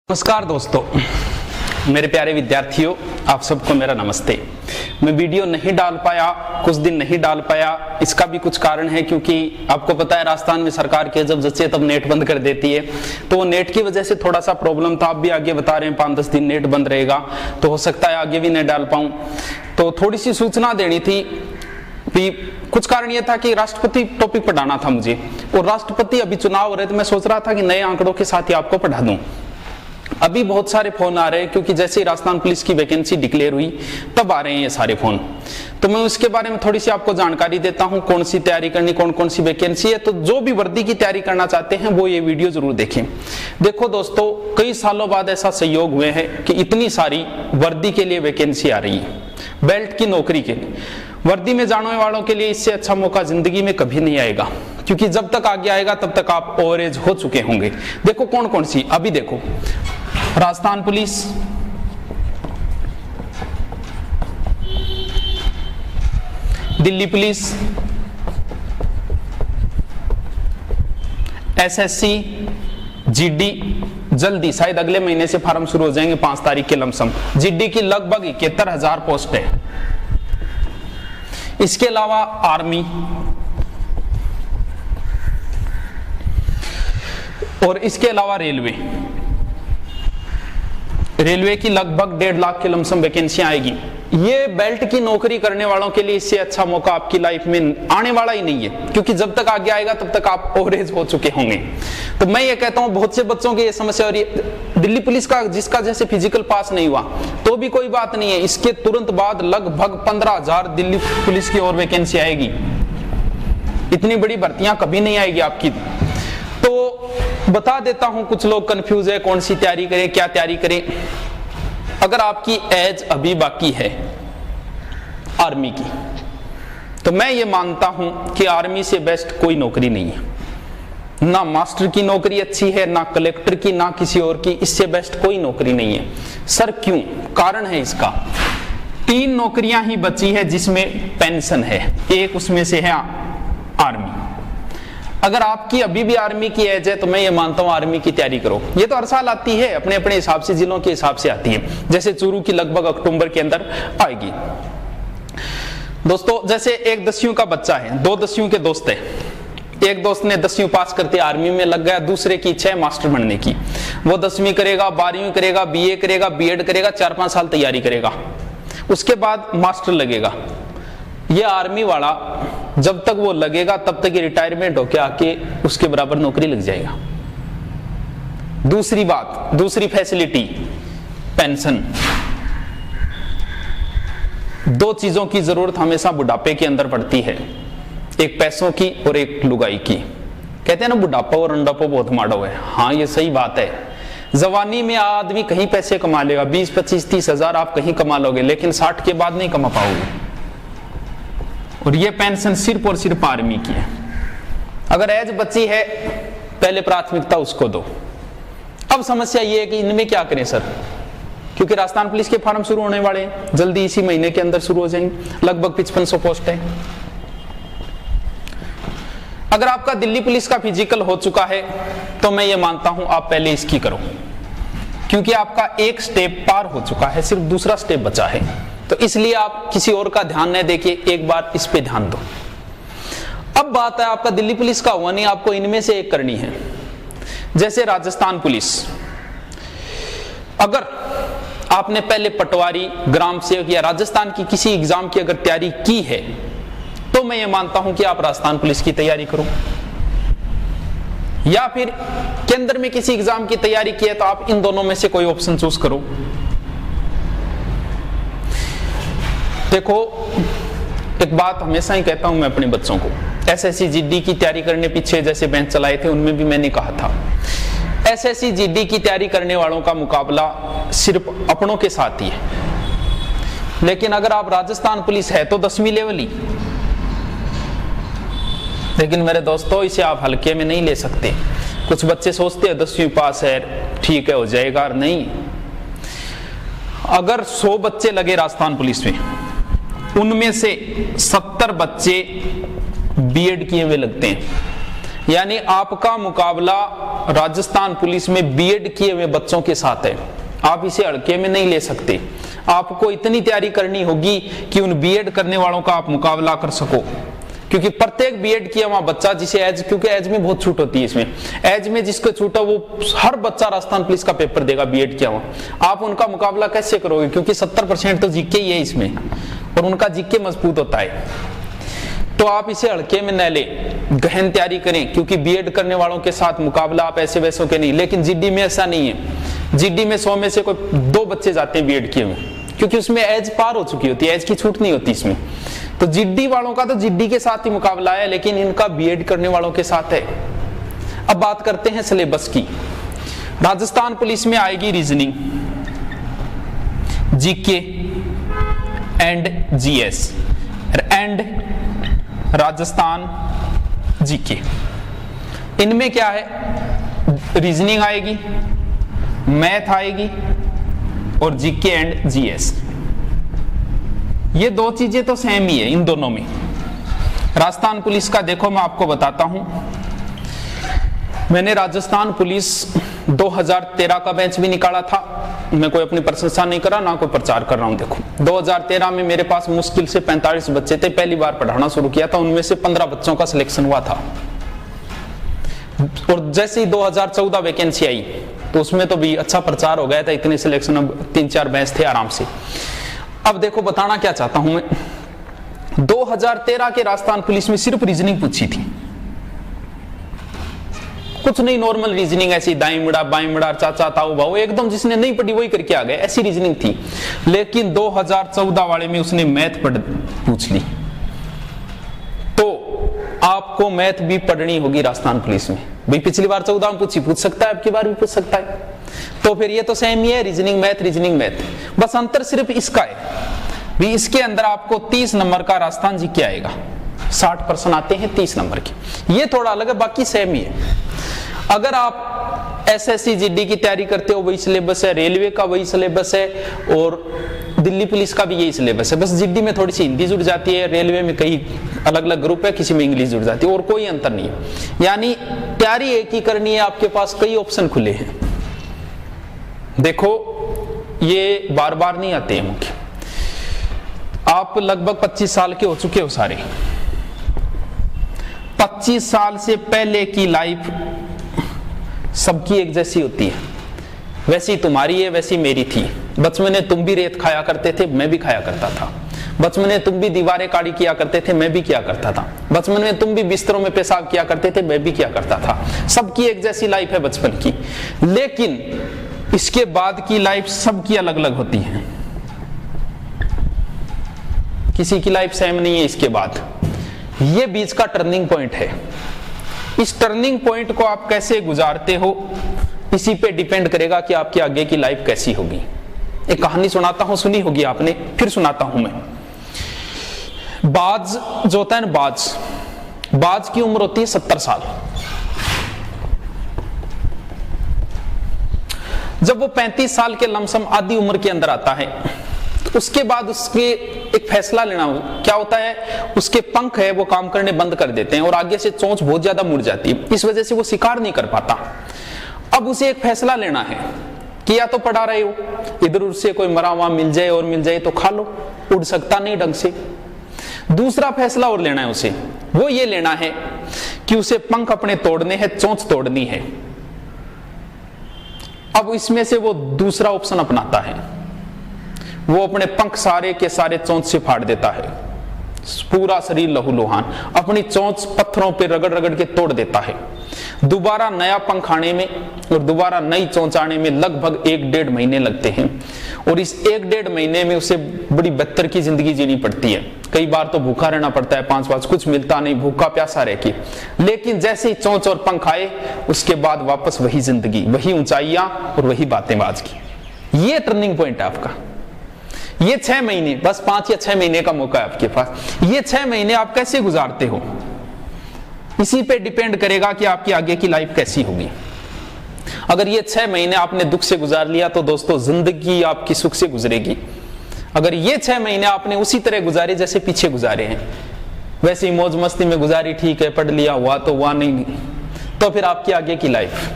नमस्कार दोस्तों, मेरे प्यारे विद्यार्थियों, आप सबको मेरा नमस्ते। मैं वीडियो नहीं डाल पाया, कुछ दिन नहीं डाल पाया। इसका भी कुछ कारण है क्योंकि आपको पता है राजस्थान में सरकार के जब जचे तब नेट बंद कर देती है, तो वो नेट की वजह से थोड़ा सा प्रॉब्लम था। आप भी आगे बता रहे हैं 5-10 दिन नेट बंद रहेगा, तो हो सकता है आगे भी नहीं डाल पाऊं। तो थोड़ी सी सूचना देनी थी भी। कुछ कारण यह था कि राष्ट्रपति टॉपिक पढ़ाना था मुझे, और राष्ट्रपति अभी चुनाव हो रहे, तो मैं सोच रहा था कि नए आंकड़ों के साथ ही आपको पढ़ा दूं। अभी बहुत सारे फोन आ रहे हैं क्योंकि जैसे ही राजस्थान पुलिस की वैकेंसी डिक्लेयर हुई तब आ रहे हैं ये सारे फोन। तो मैं उसके बारे में थोड़ी सी आपको जानकारी देता हूं, कौन सी तैयारी करनी, कौन कौन सी वैकेंसी है। तो जो भी वर्दी की तैयारी करना चाहते हैं वो ये वीडियो जरूर देखें। देखो दोस्तों, कई सालों बाद ऐसा संयोग हुए हैं कि इतनी सारी वर्दी के लिए वैकेंसी आ रही है, बेल्ट की नौकरी के लिए। वर्दी में जाने वालों के लिए इससे अच्छा मौका जिंदगी में कभी नहीं आएगा, क्योंकि जब तक आगे आएगा तब तक आप ओवर एज हो चुके होंगे। देखो कौन कौन सी, अभी देखो, Rajasthan police, Delhi police, SSC, GD, जल्दी शायद अगले महीने से फॉर्म शुरू हो जाएंगे 5 तारीख के लमसम। जीडी की लगभग 71,000 पोस्ट है। इसके अलावा आर्मी, और इसके अलावा रेलवे की लगभग 1.5 लाख के लमसम वैकेंसी आएगी। ये बेल्ट की नौकरी करने वालों के लिए इससे अच्छा मौका आपकी लाइफ में आने वाला ही नहीं है, क्योंकि जब तक आगे आएगा तब तक आप ओवरेज हो चुके होंगे। तो मैं ये कहता हूं, बहुत से बच्चों की ये समस्या हो रही है। दिल्ली पुलिस का जिसका जैसे फिजिकल पास नहीं हुआ तो भी कोई बात नहीं है, इसके तुरंत बाद लगभग 15,000 दिल्ली पुलिस की और वैकेंसी आएगी। इतनी बड़ी भर्तियां कभी नहीं आएगी आपकी। तो बता देता हूं, कुछ लोग कंफ्यूज है कौन सी तैयारी करें, क्या तैयारी करें। अगर आपकी एज अभी बाकी है आर्मी की, तो मैं ये मानता हूं कि आर्मी से बेस्ट कोई नौकरी नहीं है। ना मास्टर की नौकरी अच्छी है, ना कलेक्टर की, ना किसी और की। इससे बेस्ट कोई नौकरी नहीं है। सर क्यों? कारण है इसका। 3 नौकरियां ही बची है जिसमें पेंशन है, एक उसमें से है आर्मी। अगर आपकी अभी भी आर्मी की एज है तो मैं ये मानता हूं आर्मी की तैयारी करो। ये तो हर साल आती है, अपने अपने हिसाब से, जिलों के हिसाब से आती है। जैसे चूरू की लगभग अक्टूबर के अंदर आएगी। दोस्तों, जैसे एक 10वीं का बच्चा है, 2 10वीं के दोस्त है। एक दोस्त ने 10वीं पास करते आर्मी में लग गया, दूसरे की इच्छा है मास्टर बनने की। वो 10वीं करेगा, 12वीं करेगा, बीए करेगा, बीएड करेगा, 4-5 साल तैयारी करेगा, उसके बाद मास्टर लगेगा। ये आर्मी वाला जब तक वो लगेगा तब तक ये रिटायरमेंट होके आके उसके बराबर नौकरी लग जाएगा। दूसरी बात, दूसरी फैसिलिटी, पेंशन। 2 चीजों की जरूरत हमेशा बुढ़ापे के अंदर पड़ती है, एक पैसों की और एक लुगाई की। कहते हैं ना, बुढ़ापा और रंडापा बहुत माड़ो है। हाँ, ये सही बात है। जवानी में आदमी कहीं पैसे कमा लेगा, 20, 25, 30 हजार आप कहीं कमा लोगे, लेकिन 60 के बाद नहीं कमा पाओगे। और ये पेंशन सिर्फ और सिर्फ आर्मी की है। अगर एज बच्ची है, पहले प्राथमिकता उसको दो। अब समस्या ये है कि इनमें क्या करें सर, क्योंकि राजस्थान पुलिस के फॉर्म शुरू होने वाले हैं, जल्दी इसी महीने के अंदर शुरू हो जाएंगे। लगभग 5500 पोस्ट है। अगर आपका दिल्ली पुलिस का फिजिकल हो चुका है तो मैं ये मानता हूं आप पहले इसकी करो, क्योंकि आपका एक स्टेप पार हो चुका है, सिर्फ दूसरा स्टेप बचा है। तो इसलिए आप किसी और का ध्यान न देके एक बार इस पे ध्यान दो। अब बात है, आपका दिल्ली पुलिस का हुआ नहीं, आपको इनमें से एक करनी है। जैसे राजस्थान पुलिस, अगर आपने पहले पटवारी, ग्राम सेवक या राजस्थान की किसी एग्जाम की अगर तैयारी की है तो मैं ये मानता हूं कि आप राजस्थान पुलिस की तैयारी करो। या फिर केंद्र में किसी एग्जाम की तैयारी की है तो आप इन दोनों में से कोई ऑप्शन चूज करो। देखो, एक बात हमेशा ही कहता हूं मैं अपने बच्चों को, एसएससी जीडी की तैयारी करने पीछे जैसे बेंच चलाए थे उनमें भी मैंने कहा था, एसएससी जीडी की तैयारी करने वालों का मुकाबला सिर्फ अपनों के साथ ही है। लेकिन अगर आप राजस्थान पुलिस है तो 10वीं लेवल ही। लेकिन मेरे दोस्तों, इसे आप हल्के में नहीं ले सकते। कुछ बच्चे सोचते हैं 10वीं पास है, ठीक है, हो जाएगा। नहीं, अगर 100 बच्चे लगे राजस्थान पुलिस में, उनमें से 70 बच्चे बीएड किए हुए लगते हैं, यानी आपका मुकाबला राजस्थान पुलिस में बीएड किए हुए बच्चों के साथ है। आप इसे हल्के में नहीं ले सकते। आपको इतनी तैयारी करनी होगी कि उन बीएड करने वालों का आप मुकाबला कर सको, क्योंकि प्रत्येक बीएड किया हुआ बच्चा जिसे एज, क्योंकि एज में बहुत छूट होती है इसमें, एज में जिसको छूट है वो हर बच्चा राजस्थान पुलिस का पेपर देगा बीएड किया हुआ। आप उनका मुकाबला कैसे करोगे, क्योंकि 70% तो जीके ही है इसमें और उनका जीके मजबूत होता है। तो आप इसे हल्के में न ले, गहन तैयारी करें, क्योंकि बीएड करने वालों के साथ मुकाबला आप ऐसे वैसों के नहीं। लेकिन जीडी में ऐसा नहीं है। जीडी में 100 में से कोई 2 बच्चे जाते हैं बीएड किए हुए, क्योंकि उसमें एज पार हो चुकी होती है, एज की छूट नहीं होती इसमें। तो जीडी वालों का तो जीडी के साथ ही मुकाबला है, लेकिन इनका बीएड करने वालों के साथ है। अब बात करते हैं सिलेबस की। राजस्थान पुलिस में आएगी reasoning, GK and GS and Rajasthan GK. इनमें क्या है, रीजनिंग आएगी, मैथ आएगी और जीके एंड जीएस। ये 2 चीजें तो सेम ही है इन दोनों में। राजस्थान पुलिस का देखो मैं आपको बताता हूं, मैंने राजस्थान पुलिस 2013 का बैच भी निकाला था। मैं कोई अपनी प्रशंसा नहीं कर रहा, ना कोई प्रचार कर रहा हूं। देखो 2013 में मेरे पास मुश्किल से 45 बच्चे थे, पहली बार पढ़ाना शुरू किया था, उनमें से 15 बच्चों का सिलेक्शन हुआ था। और जैसे ही 2014 वैकेंसी आई तो उसमें तो भी अच्छा प्रचार हो गया था, इतने सिलेक्शन, अब 3-4 बैच थे आराम से। अब देखो बताना क्या चाहता हूं मैं, 2013 के राजस्थान पुलिस में सिर्फ रीजनिंग पूछी थी, कुछ नहीं, नॉर्मल रीजनिंग ऐसी, दाई मुड़ा बाई मुड़ा चाचा ताऊ भाऊ, एकदम जिसने नहीं पढ़ी वही करके आ गए, ऐसी रीजनिंग थी। लेकिन 2014 वाले में उसने मैथ पूछ ली। तो आपको मैथ भी पढ़नी होगी राजस्थान पुलिस में। भाई पिछली बार 14 में पूछ सकता है, अब की बार भी पूछ सकता है। तो फिर ये तो सेम ही है, रीजनिंग मैथ, बस अंतर सिर्फ इसका है भी, इसके अंदर आपको 30 नंबर का राजस्थान जीके आएगा, 60 प्रश्न आते हैं 30 नंबर के। ये थोड़ा अलग है, बाकी सेम ही है। अगर आप एसएससी जीडी की तैयारी करते हो वही सिलेबस है, रेलवे का वही सिलेबस है और दिल्ली पुलिस का भी यही सिलेबस है। बस जीडी में थोड़ी सी हिंदी जुड़ जाती है, रेलवे में कई अलग अलग ग्रुप है, किसी में इंग्लिश जुड़ जाती है, और कोई अंतर नहीं है। यानी तैयारी एक ही करनी है, आपके पास कई ऑप्शन खुले हैं। देखो ये बार बार नहीं आते हैं मुख्य। आप लगभग 25 साल के हो चुके हो सारे। 25 साल से पहले की लाइफ सबकी एक जैसी होती है, वैसी तुम्हारी है, वैसी मेरी थी। बचपन में तुम भी रेत खाया करते थे, मैं भी खाया करता था। बचपन में तुम भी दीवारें काड़ी किया करते थे, मैं भी किया करता था। बचपन में तुम भी बिस्तरों में पेशाब किया करते थे, मैं भी किया करता था। सबकी एक जैसी लाइफ है बचपन की, लेकिन इसके बाद की लाइफ सबकी अलग अलग होती है। किसी की लाइफ सेम नहीं है इसके बाद। ये बीच का टर्निंग पॉइंट है। इस टर्निंग पॉइंट को आप कैसे गुजारते हो, इसी पे डिपेंड करेगा कि आपकी आगे की लाइफ कैसी होगी। एक कहानी सुनाता हूं, सुनी होगी आपने, फिर सुनाता हूं मैं। बाज जो होता है ना, बाज की उम्र होती है 70 साल। जब वो 35 साल के लमसम आधी उम्र के अंदर आता है, तो उसके बाद उसके एक फैसला लेना हो। क्या होता है, उसके पंख है वो काम करने बंद कर देते हैं और आगे से चोंच बहुत ज्यादा मुड़ जाती है, इस वजह से वो शिकार नहीं कर पाता। अब उसे एक फैसला लेना है कि या तो पढ़ा रहे हो, इधर उधर से कोई मरा हुआ मिल जाए और मिल जाए तो खा लो, उड़ सकता नहीं ढंग से। दूसरा फैसला और लेना है उसे, वो ये लेना है कि उसे पंख अपने तोड़ने हैं, चोंच तोड़नी है। अब इसमें से वो दूसरा ऑप्शन अपनाता है, वो अपने पंख सारे के सारे चोंच से फाड़ देता है, पूरा शरीर लहूलुहान, अपनी चोंच पत्थरों पे रगड़ रगड़ के तोड़ देता है। दोबारा नया पंख आने में और दोबारा नई चोंच आने में लगभग 1-1.5 महीने लगते हैं, और इस 1-1.5 महीने में उसे बड़ी बदतर की जिंदगी जीनी पड़ती है। कई बार तो भूखा रहना पड़ता है, 5 कुछ मिलता नहीं, भूखा प्यासा रह के। लेकिन जैसे ही चोंच और पंख आए, उसके बाद वापस वही जिंदगी, वही ऊंचाइयां और वही बातें बाज की। ये टर्निंग पॉइंट है आपका। ये 6 महीने, बस 5 या 6 महीने का मौका है आपके पास। ये 6 महीने आप कैसे गुजारते हो, इसी पे डिपेंड करेगा कि आपकी आगे की लाइफ कैसी होगी। अगर ये 6 महीने आपने दुख से गुजार लिया तो दोस्तों जिंदगी आपकी सुख से गुजरेगी। अगर ये 6 महीने आपने उसी तरह गुजारे जैसे पीछे गुजारे हैं, वैसे ही मौज मस्ती में गुजारी, ठीक है पढ़ लिया, हुआ तो हुआ, नहीं तो फिर आपकी आगे की लाइफ,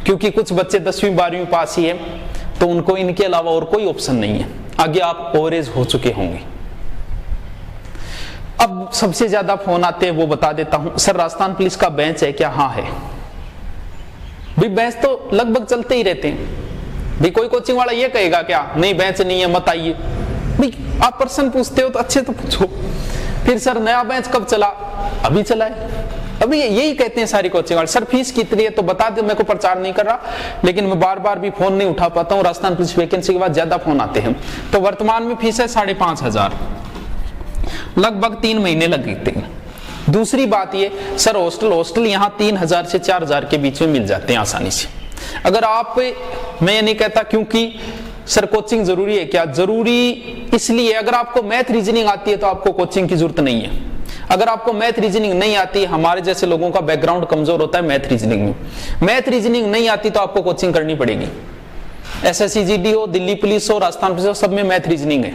क्योंकि कुछ बच्चे 10वीं 12वीं पास ही है तो उनको इनके अलावा और कोई ऑप्शन नहीं है, आगे आप ओवर एज हो चुके होंगे। अब सबसे ज्यादा फोन आते हैं वो बता देता हूं, सर राजस्थान पुलिस का बेंच है क्या? हाँ है भाई, बेंच तो लगभग चलते ही रहते हैं भाई। कोई कोचिंग वाला ये कहेगा क्या नहीं बेंच नहीं है मत आइए भाई? आप प्रश्न पूछते हो तो अच्छे तो पूछो। फिर सर नया बेंच कब चला? अभी चला है। अभी यही कहते हैं सारी कोचिंग वाले, सर फीस कितनी है तो बता दो, मैं को प्रचार नहीं कर रहा, लेकिन मैं बार बार भी फोन नहीं उठा पाता हूँ। राजस्थान पुलिस वैकेंसी के बाद ज्यादा फोन आते हैं। तो वर्तमान में फीस है 5,500, लगभग 3 महीने लगते हैं। दूसरी बात ये, सर हॉस्टल यहाँ 3,000 से 4,000 के बीच में मिल जाते हैं आसानी से। अगर आप, मैं ये नहीं कहता क्योंकि सर कोचिंग जरूरी है क्या, जरूरी इसलिए अगर आपको मैथ रीजनिंग आती है तो आपको कोचिंग की जरूरत नहीं है। अगर आपको मैथ रीजनिंग नहीं आती, हमारे जैसे लोगों का बैकग्राउंड कमजोर होता है मैथ रीजनिंग में, मैथ रीजनिंग नहीं आती तो आपको कोचिंग करनी पड़ेगी। SSC GD हो, दिल्ली पुलिस हो, राजस्थान पुलिस हो, सब में मैथ रीजनिंग है।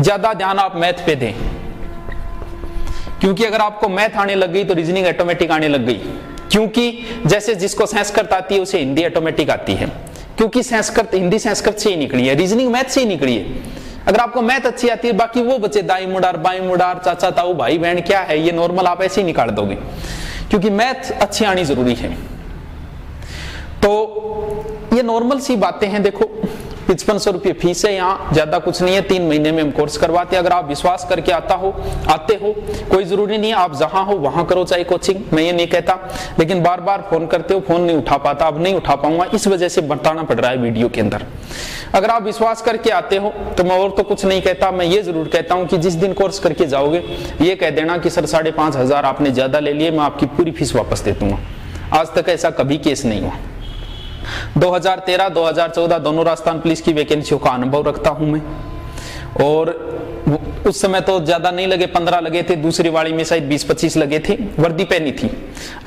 ज्यादा ध्यान आप मैथ पे दें, क्योंकि अगर आपको मैथ आने लग गई तो रीजनिंग ऑटोमेटिक आने लग गई। क्योंकि जैसे जिसको संस्कृत आती है उसे हिंदी ऑटोमेटिक आती है, क्योंकि संस्कृत हिंदी संस्कृत से ही निकली है, रीजनिंग मैथ से ही निकली है। अगर आपको मैथ अच्छी आती है, बाकी वो बच्चे दाई मुडार बाई मुडार चाचा ताऊ भाई बहन क्या है ये नॉर्मल आप ऐसे ही निकाल दोगे, क्योंकि मैथ अच्छी आनी जरूरी है। तो ये नॉर्मल सी बातें हैं। देखो 5500 रुपये फीस है, यहाँ ज्यादा कुछ नहीं है, 3 महीने में हम कोर्स करवाते हैं। अगर आप विश्वास करके आते हो, कोई जरूरी नहीं है आप जहां हो वहां करो चाहे कोचिंग, मैं ये नहीं कहता, लेकिन बार बार फोन करते हो, फोन नहीं उठा पाता, अब नहीं उठा पाऊंगा, इस वजह से बताना पड़ रहा है वीडियो के अंदर। अगर आप विश्वास करके आते हो तो मैं और तो कुछ नहीं कहता, मैं ये जरूर कहता हूं कि जिस दिन कोर्स करके जाओगे ये कह देना कि सर 5,500 आपने ज्यादा ले लिए, मैं आपकी पूरी फीस वापस दे दूंगा। आज तक ऐसा कभी केस नहीं हुआ। 2013 2014 दोनों राजस्थान पुलिस की वैकेंसियों का अनुभव रखता हूं मैं, और उस समय तो ज्यादा नहीं लगे, 15 लगे थे, दूसरी वाली में शायद 20-25 लगे थे, वर्दी पहनी थी।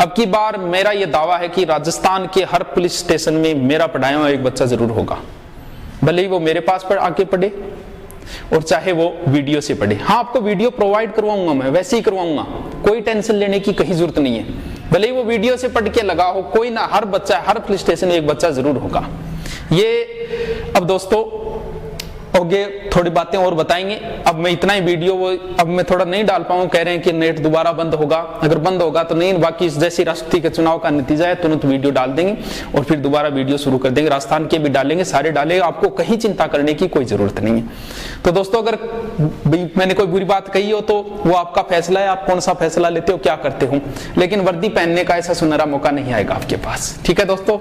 अब की बार मेरा यह दावा है कि राजस्थान के हर पुलिस स्टेशन में मेरा पढ़ाया हुआ एक बच्चा जरूर होगा, भले ही वो मेरे पास पर आके पढ़े और चाहे वो वीडियो से पढ़े। हाँ, आपको वीडियो प्रोवाइड करवाऊंगा, मैं वैसे ही करवाऊंगा, कोई टेंशन लेने की कहीं जरूरत नहीं है। भले ही वो वीडियो से पढ़ के लगा हो, कोई ना, हर बच्चा, हर पुलिस स्टेशन में एक बच्चा जरूर होगा। ये अब दोस्तों ओके, थोड़ी बातें और बताएंगे। अब मैं इतना ही वीडियो अब मैं थोड़ा नहीं डाल पाऊंगा, कह रहे हैं कि नेट दोबारा बंद होगा, अगर बंद होगा तो नहीं, बाकी जैसे राष्ट्रपति के चुनाव का नतीजा है तुरंत वीडियो डाल देंगे और फिर दोबारा वीडियो शुरू कर देंगे। राजस्थान के भी डालेंगे, सारे डालेंगे, आपको कहीं चिंता करने की कोई जरूरत नहीं है। तो दोस्तों अगर मैंने कोई बुरी बात कही हो तो वो आपका फैसला है, आप कौन सा फैसला लेते हो, क्या करते हो, लेकिन वर्दी पहनने का ऐसा सुनहरा मौका नहीं आएगा आपके पास। ठीक है दोस्तों।